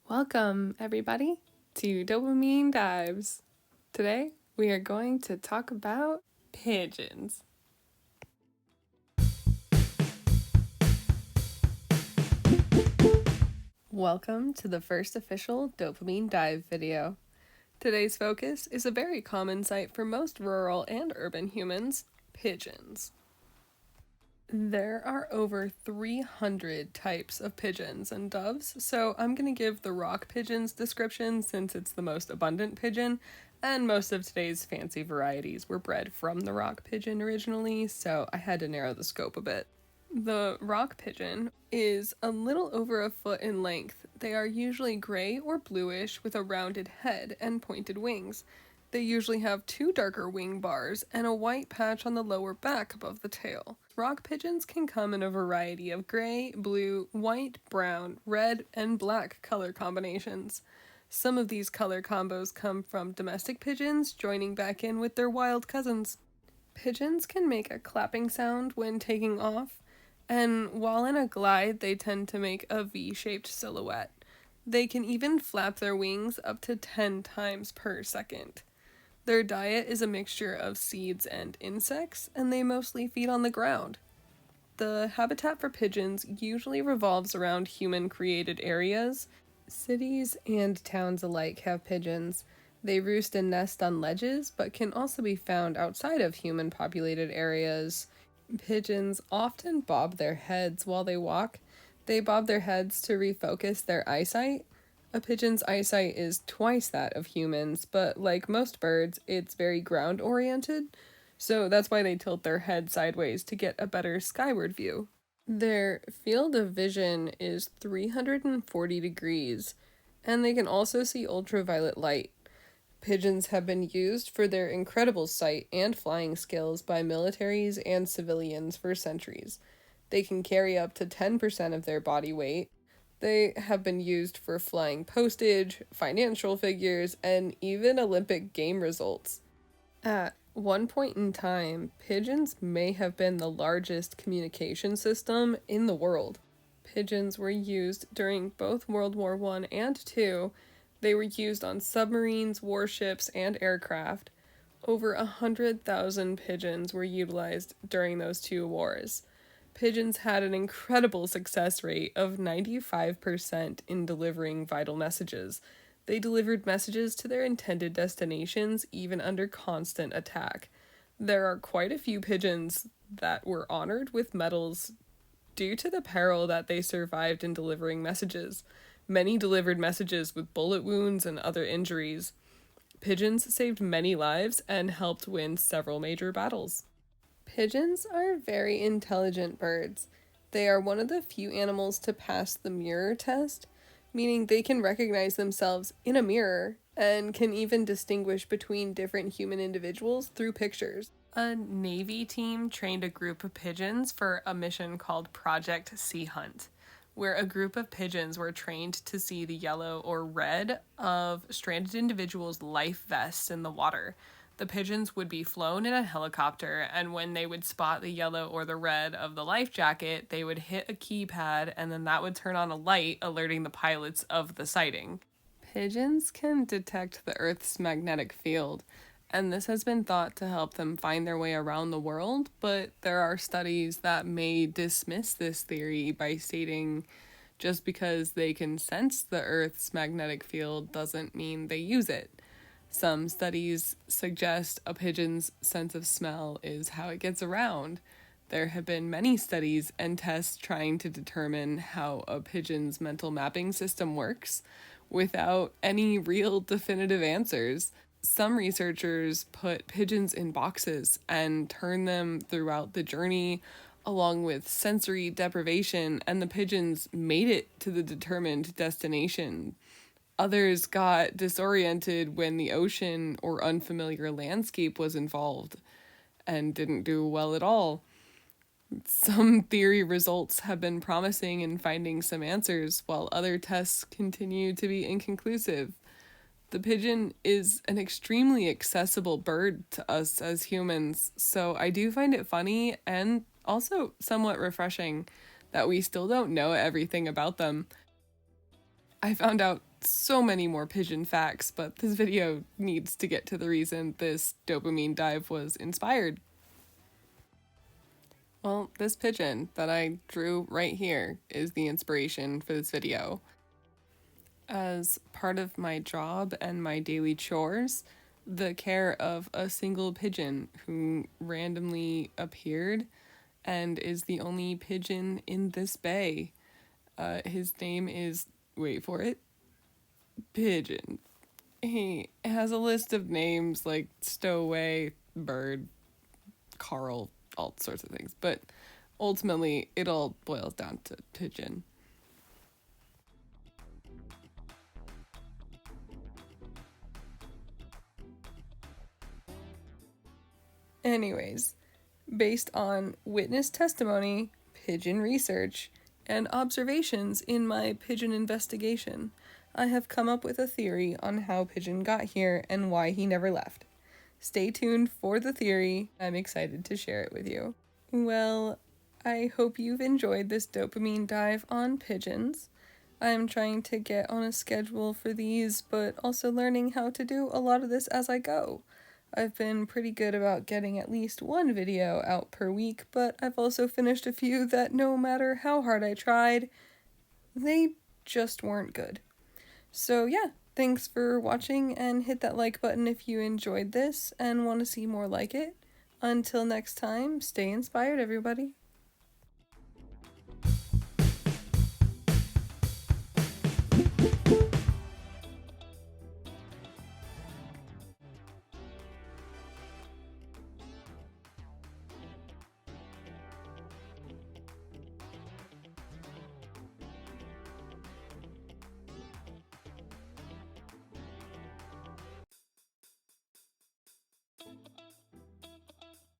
Welcome, everybody, to Dopamine Dives. Today, we are going to talk about pigeons. Welcome to the first official Dopamine Dive video. Today's focus is a very common sight for most rural and urban humans, pigeons. There are over 300 types of pigeons and doves, so I'm going to give the rock pigeon's description since it's the most abundant pigeon, and most of today's fancy varieties were bred from the rock pigeon originally, so I had to narrow the scope a bit. The rock pigeon is a little over a foot in length. They are usually gray or bluish with a rounded head and pointed wings. They usually have two darker wing bars and a white patch on the lower back above the tail. Rock pigeons can come in a variety of gray, blue, white, brown, red, and black color combinations. Some of these color combos come from domestic pigeons joining back in with their wild cousins. Pigeons can make a clapping sound when taking off, and while in a glide, they tend to make a V-shaped silhouette. They can even flap their wings up to 10 times per second. Their diet is a mixture of seeds and insects, and they mostly feed on the ground. The habitat for pigeons usually revolves around human-created areas. Cities and towns alike have pigeons. They roost and nest on ledges, but can also be found outside of human-populated areas. Pigeons often bob their heads while they walk. They bob their heads to refocus their eyesight. A pigeon's eyesight is twice that of humans, but like most birds, it's very ground-oriented, so that's why they tilt their head sideways to get a better skyward view. Their field of vision is 340 degrees, and they can also see ultraviolet light. Pigeons have been used for their incredible sight and flying skills by militaries and civilians for centuries. They can carry up to 10% of their body weight. They have been used for flying postage, financial figures, and even Olympic game results. At one point in time, pigeons may have been the largest communication system in the world. Pigeons were used during both World War I and II. They were used on submarines, warships, and aircraft. Over 100,000 pigeons were utilized during those two wars. Pigeons had an incredible success rate of 95% in delivering vital messages. They delivered messages to their intended destinations even under constant attack. There are quite a few pigeons that were honored with medals due to the peril that they survived in delivering messages. Many delivered messages with bullet wounds and other injuries. Pigeons saved many lives and helped win several major battles. Pigeons are very intelligent birds. They are one of the few animals to pass the mirror test, meaning they can recognize themselves in a mirror and can even distinguish between different human individuals through pictures. A Navy team trained a group of pigeons for a mission called Project Sea Hunt, where a group of pigeons were trained to see the yellow or red of stranded individuals' life vests in the water. The pigeons would be flown in a helicopter, and when they would spot the yellow or the red of the life jacket, they would hit a keypad, and then that would turn on a light alerting the pilots of the sighting. Pigeons can detect the Earth's magnetic field, and this has been thought to help them find their way around the world, but there are studies that may dismiss this theory by stating just because they can sense the Earth's magnetic field doesn't mean they use it. Some studies suggest a pigeon's sense of smell is how it gets around. There have been many studies and tests trying to determine how a pigeon's mental mapping system works without any real definitive answers. Some researchers put pigeons in boxes and turn them throughout the journey along with sensory deprivation, and the pigeons made it to the determined destination. Others got disoriented when the ocean or unfamiliar landscape was involved and didn't do well at all. Some theory results have been promising in finding some answers, while other tests continue to be inconclusive. The pigeon is an extremely accessible bird to us as humans, so I do find it funny and also somewhat refreshing that we still don't know everything about them. I found out so many more pigeon facts, but this video needs to get to the reason this dopamine dive was inspired. Well, this pigeon that I drew right here is the inspiration for this video. As part of my job and my daily chores, the care of a single pigeon who randomly appeared and is the only pigeon in this bay. His name is, wait for it, Pigeon. He has a list of names like Stowaway, Bird, Carl, all sorts of things, but ultimately it all boils down to Pigeon. Anyways, based on witness testimony, pigeon research, and observations in my pigeon investigation, I have come up with a theory on how Pigeon got here and why he never left. Stay tuned for the theory. I'm excited to share it with you. Well, I hope you've enjoyed this dopamine dive on pigeons. I'm trying to get on a schedule for these, but also learning how to do a lot of this as I go. I've been pretty good about getting at least one video out per week, but I've also finished a few that no matter how hard I tried, they just weren't good. So yeah, thanks for watching and hit that like button if you enjoyed this and want to see more like it. Until next time, stay inspired, everybody.